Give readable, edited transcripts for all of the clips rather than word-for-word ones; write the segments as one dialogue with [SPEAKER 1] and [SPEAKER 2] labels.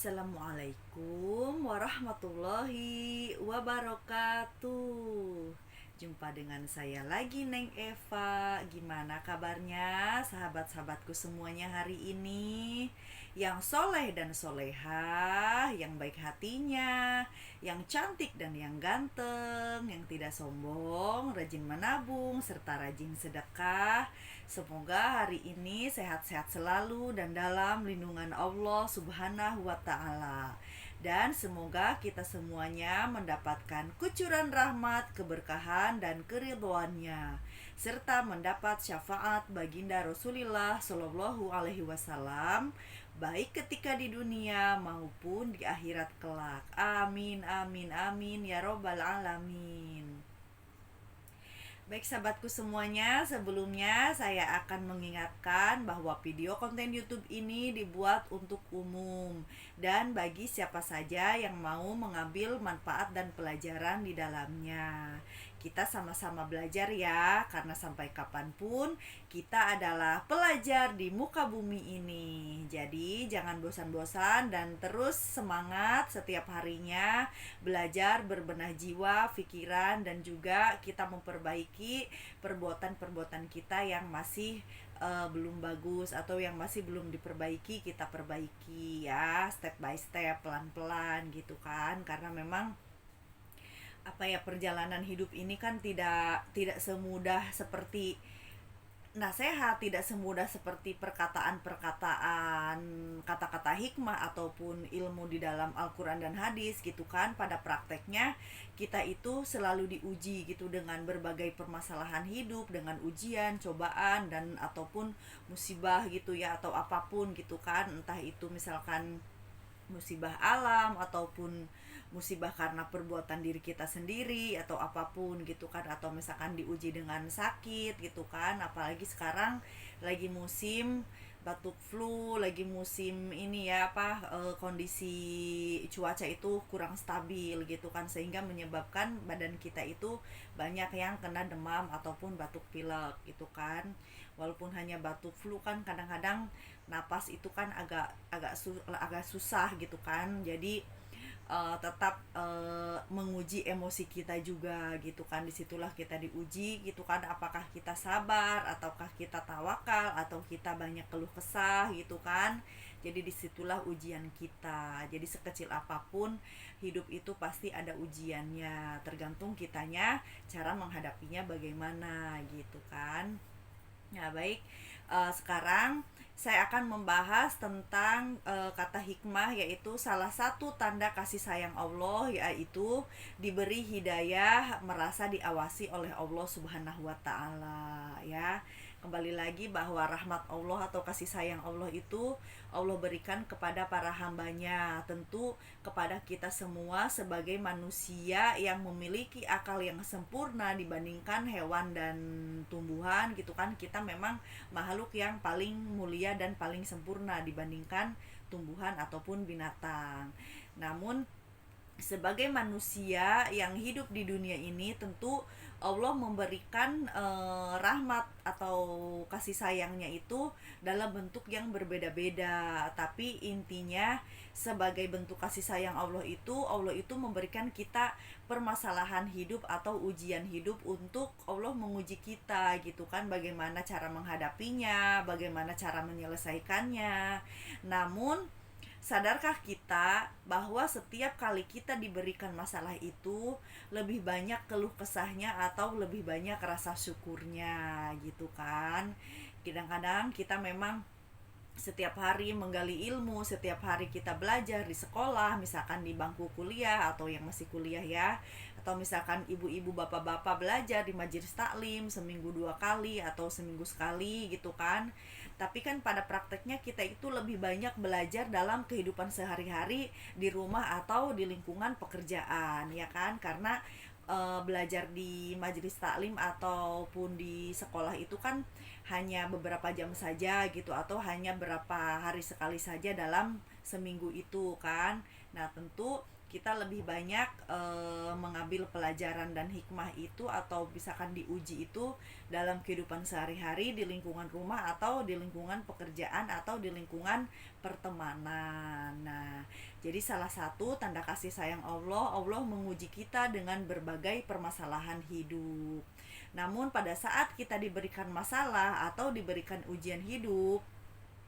[SPEAKER 1] Assalamualaikum warahmatullahi wabarakatuh. Jumpa dengan saya lagi, Neng Eva. Gimana kabarnya sahabat-sahabatku semuanya hari ini? Yang soleh dan solehah, yang baik hatinya, yang cantik dan yang ganteng, yang tidak sombong, rajin menabung, serta rajin sedekah. Semoga hari ini sehat-sehat selalu dan dalam lindungan Allah Subhanahu wa Ta'ala. Dan semoga kita semuanya mendapatkan kucuran rahmat, keberkahan, dan keridhoannya, serta mendapat syafaat baginda Rasulullah Shallallahu Alaihi Wasallam, baik ketika di dunia maupun di akhirat kelak. Amin, amin, amin ya robbal alamin. Baik sahabatku semuanya, sebelumnya saya akan mengingatkan bahwa video konten YouTube ini dibuat untuk umum dan bagi siapa saja yang mau mengambil manfaat dan pelajaran di dalamnya. Kita sama-sama belajar ya, karena sampai kapanpun kita adalah pelajar di muka bumi ini. Jadi jangan bosan-bosan dan terus semangat setiap harinya belajar, berbenah jiwa, pikiran, dan juga kita memperbaiki perbuatan-perbuatan kita yang masih belum bagus atau yang masih belum diperbaiki, kita perbaiki ya, step by step, pelan-pelan gitu kan. Karena memang perjalanan hidup ini kan tidak semudah seperti nasihat, tidak semudah seperti perkataan-perkataan, kata-kata hikmah ataupun ilmu di dalam Al-Quran dan hadis gitu kan. Pada prakteknya kita itu selalu diuji gitu dengan berbagai permasalahan hidup, dengan ujian, cobaan, dan ataupun musibah gitu ya, atau apapun gitu kan. Entah itu misalkan musibah alam ataupun musibah karena perbuatan diri kita sendiri atau apapun gitu kan, atau misalkan diuji dengan sakit gitu kan. Apalagi sekarang lagi musim batuk flu, lagi musim ini ya kondisi cuaca itu kurang stabil gitu kan, sehingga menyebabkan badan kita itu banyak yang kena demam ataupun batuk pilek gitu kan. Walaupun hanya batuk flu kan kadang-kadang napas itu kan agak susah gitu kan. Jadi tetap menguji emosi kita juga gitu kan. Disitulah kita diuji gitu kan, apakah kita sabar ataukah kita tawakal atau kita banyak keluh kesah gitu kan. Jadi disitulah ujian kita. Jadi sekecil apapun hidup itu pasti ada ujiannya, tergantung kitanya cara menghadapinya bagaimana gitu kan. Nah, baik. Sekarang saya akan membahas tentang kata hikmah, yaitu salah satu tanda kasih sayang Allah yaitu diberi hidayah, merasa diawasi oleh Allah Subhanahu wa taala ya. Kembali lagi bahwa rahmat Allah atau kasih sayang Allah itu Allah berikan kepada para hambanya, tentu kepada kita semua sebagai manusia yang memiliki akal yang sempurna dibandingkan hewan dan tumbuhan gitu kan. Kita memang makhluk yang paling mulia dan paling sempurna dibandingkan tumbuhan ataupun binatang. Namun sebagai manusia yang hidup di dunia ini, tentu Allah memberikan rahmat atau kasih sayangnya itu dalam bentuk yang berbeda-beda. Tapi intinya sebagai bentuk kasih sayang Allah itu memberikan kita permasalahan hidup atau ujian hidup untuk Allah menguji kita gitu kan, bagaimana cara menghadapinya, bagaimana cara menyelesaikannya. Namun sadarkah kita bahwa setiap kali kita diberikan masalah itu lebih banyak keluh kesahnya atau lebih banyak rasa syukurnya gitu kan. Kadang-kadang kita memang setiap hari menggali ilmu, setiap hari kita belajar di sekolah, misalkan di bangku kuliah atau yang masih kuliah ya, atau misalkan ibu-ibu bapak-bapak belajar di majelis taklim seminggu 2 kali atau seminggu sekali gitu kan. Tapi kan pada prakteknya kita itu lebih banyak belajar dalam kehidupan sehari-hari di rumah atau di lingkungan pekerjaan ya kan. Karena belajar di majelis taklim ataupun di sekolah itu kan hanya beberapa jam saja gitu, atau hanya berapa hari sekali saja dalam seminggu itu kan. Nah, tentu kita lebih banyak mengambil pelajaran dan hikmah itu, atau misalkan diuji itu dalam kehidupan sehari-hari, di lingkungan rumah atau di lingkungan pekerjaan atau di lingkungan pertemanan. Nah, jadi salah satu tanda kasih sayang Allah, Allah menguji kita dengan berbagai permasalahan hidup. Namun pada saat kita diberikan masalah atau diberikan ujian hidup,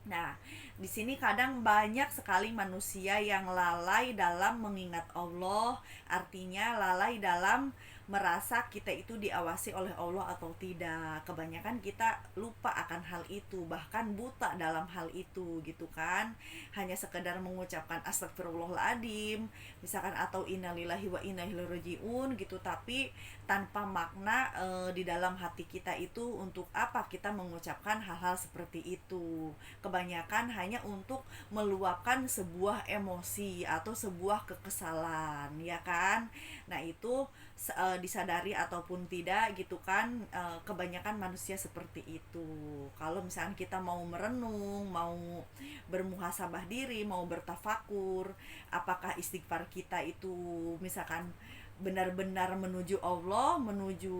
[SPEAKER 1] nah, di sini kadang banyak sekali manusia yang lalai dalam mengingat Allah, artinya lalai dalam merasa kita itu diawasi oleh Allah atau tidak. Kebanyakan kita lupa akan hal itu, bahkan buta dalam hal itu gitu kan. Hanya sekedar mengucapkan astagfirullahaladzim, misalkan, atau innalillahi wa inna ilaihi rajiun gitu, tapi tanpa makna di dalam hati kita itu untuk apa kita mengucapkan hal-hal seperti itu. Kebanyakan hanya untuk meluapkan sebuah emosi atau sebuah kekesalan, ya kan. Nah, itu disadari ataupun tidak gitu kan, kebanyakan manusia seperti itu. Kalau misalnya kita mau merenung, mau bermuhasabah diri, mau bertafakur, apakah istighfar kita itu misalkan benar-benar menuju Allah, menuju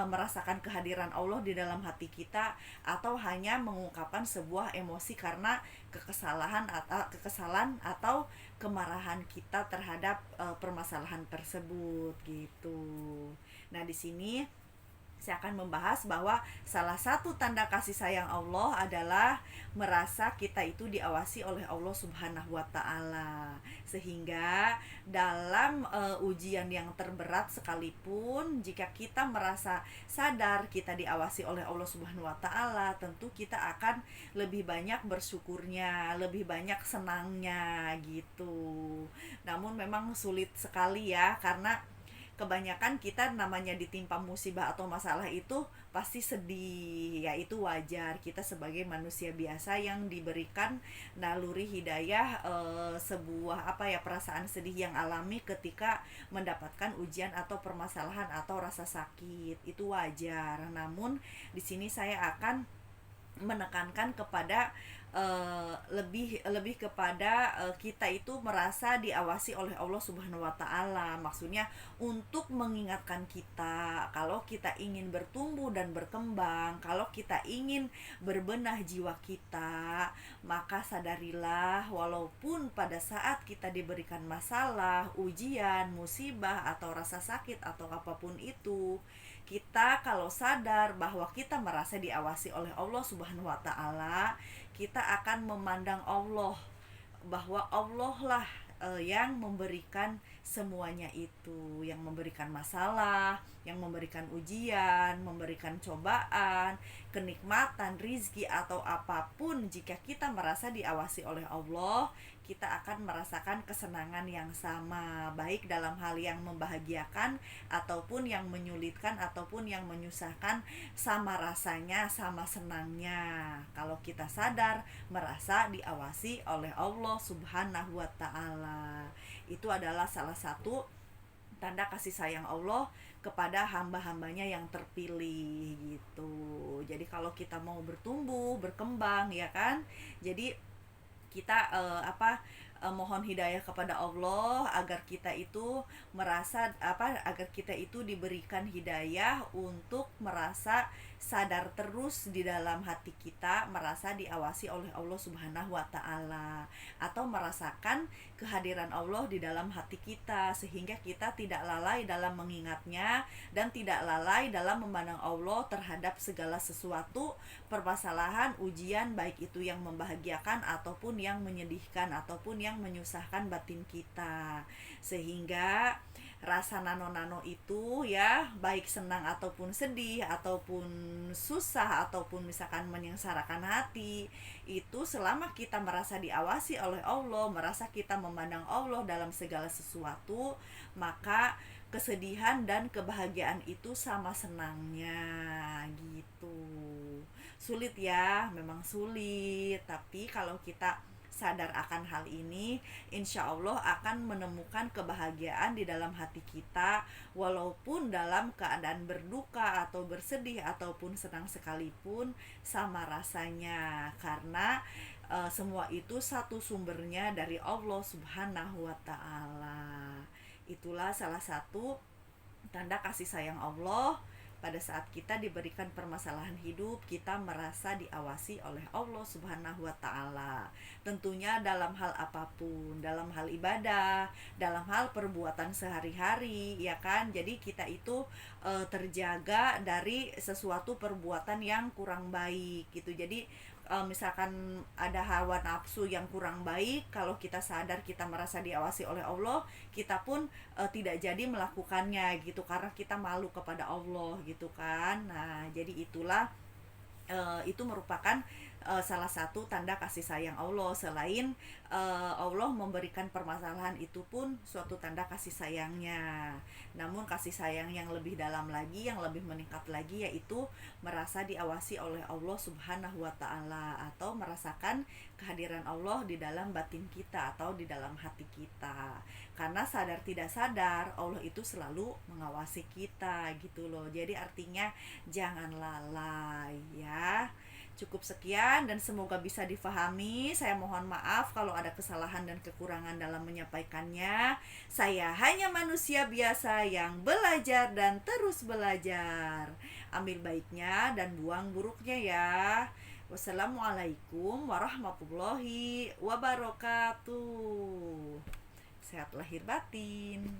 [SPEAKER 1] merasakan kehadiran Allah di dalam hati kita, atau hanya mengungkapkan sebuah emosi karena kekesalan atau kemarahan kita terhadap permasalahan tersebut gitu. Nah, di sini saya akan membahas bahwa salah satu tanda kasih sayang Allah adalah merasa kita itu diawasi oleh Allah Subhanahu wa taala. Sehingga dalam ujian yang terberat sekalipun, jika kita merasa sadar kita diawasi oleh Allah Subhanahu wa taala, tentu kita akan lebih banyak bersyukurnya, lebih banyak senangnya gitu. Namun memang sulit sekali ya, karena kebanyakan kita namanya ditimpa musibah atau masalah itu pasti sedih, ya itu wajar. Kita sebagai manusia biasa yang diberikan naluri hidayah, sebuah perasaan sedih yang alami ketika mendapatkan ujian atau permasalahan atau rasa sakit, itu wajar. Namun di sini saya akan menekankan kepada lebih kepada kita itu merasa diawasi oleh Allah Subhanahu wa taala. Maksudnya untuk mengingatkan kita kalau kita ingin bertumbuh dan berkembang, kalau kita ingin berbenah jiwa kita, maka sadarilah walaupun pada saat kita diberikan masalah, ujian, musibah atau rasa sakit atau apapun itu, kita kalau sadar bahwa kita merasa diawasi oleh Allah Subhanahu wa taala, kita akan memandang Allah, bahwa Allah lah yang memberikan semuanya itu, yang memberikan masalah, yang memberikan ujian, memberikan cobaan, kenikmatan, rizki atau apapun. Jika kita merasa diawasi oleh Allah, kita akan merasakan kesenangan yang sama, baik dalam hal yang membahagiakan ataupun yang menyulitkan ataupun yang menyusahkan, sama rasanya, sama senangnya kalau kita sadar merasa diawasi oleh Allah Subhanahu wa taala. Itu adalah salah satu tanda kasih sayang Allah kepada hamba-hambanya yang terpilih gitu. Jadi kalau kita mau bertumbuh, berkembang, ya kan? Jadi kita mohon hidayah kepada Allah agar kita itu merasa agar kita itu diberikan hidayah untuk merasa sadar terus di dalam hati kita, merasa diawasi oleh Allah Subhanahu wa taala, atau merasakan kehadiran Allah di dalam hati kita, sehingga kita tidak lalai dalam mengingatnya dan tidak lalai dalam memandang Allah terhadap segala sesuatu permasalahan, ujian, baik itu yang membahagiakan ataupun yang menyedihkan ataupun yang menyusahkan batin kita. Sehingga rasa nano-nano itu ya, baik senang ataupun sedih ataupun susah ataupun misalkan menyengsarakan hati, itu selama kita merasa diawasi oleh Allah, merasa kita memandang Allah dalam segala sesuatu, maka kesedihan dan kebahagiaan itu sama senangnya gitu. Sulit ya, memang sulit, tapi kalau kita sadar akan hal ini, insya Allah akan menemukan kebahagiaan di dalam hati kita, walaupun dalam keadaan berduka atau bersedih ataupun senang sekalipun, sama rasanya. Karena semua itu satu sumbernya dari Allah Subhanahu wa taala. Itulah salah satu tanda kasih sayang Allah. Pada saat kita diberikan permasalahan hidup, kita merasa diawasi oleh Allah Subhanahu wa taala. Tentunya dalam hal apapun, dalam hal ibadah, dalam hal perbuatan sehari-hari, ya kan? Jadi kita itu terjaga dari sesuatu perbuatan yang kurang baik gitu. Jadi misalkan ada hawa nafsu yang kurang baik, kalau kita sadar kita merasa diawasi oleh Allah, kita pun tidak jadi melakukannya gitu, karena kita malu kepada Allah gitu kan. Nah jadi itulah itu merupakan salah satu tanda kasih sayang Allah. Selain Allah memberikan permasalahan, itu pun suatu tanda kasih sayangnya. Namun kasih sayang yang lebih dalam lagi, yang lebih meningkat lagi, yaitu merasa diawasi oleh Allah Subhanahu wa taala, atau merasakan kehadiran Allah di dalam batin kita atau di dalam hati kita. Karena sadar tidak sadar Allah itu selalu mengawasi kita gitu loh. Jadi artinya jangan lalai ya. Cukup sekian dan semoga bisa difahami. Saya mohon maaf kalau ada kesalahan dan kekurangan dalam menyampaikannya. Saya hanya manusia biasa yang belajar dan terus belajar. Ambil baiknya dan buang buruknya ya. Wassalamualaikum warahmatullahi wabarakatuh. Sehat lahir batin.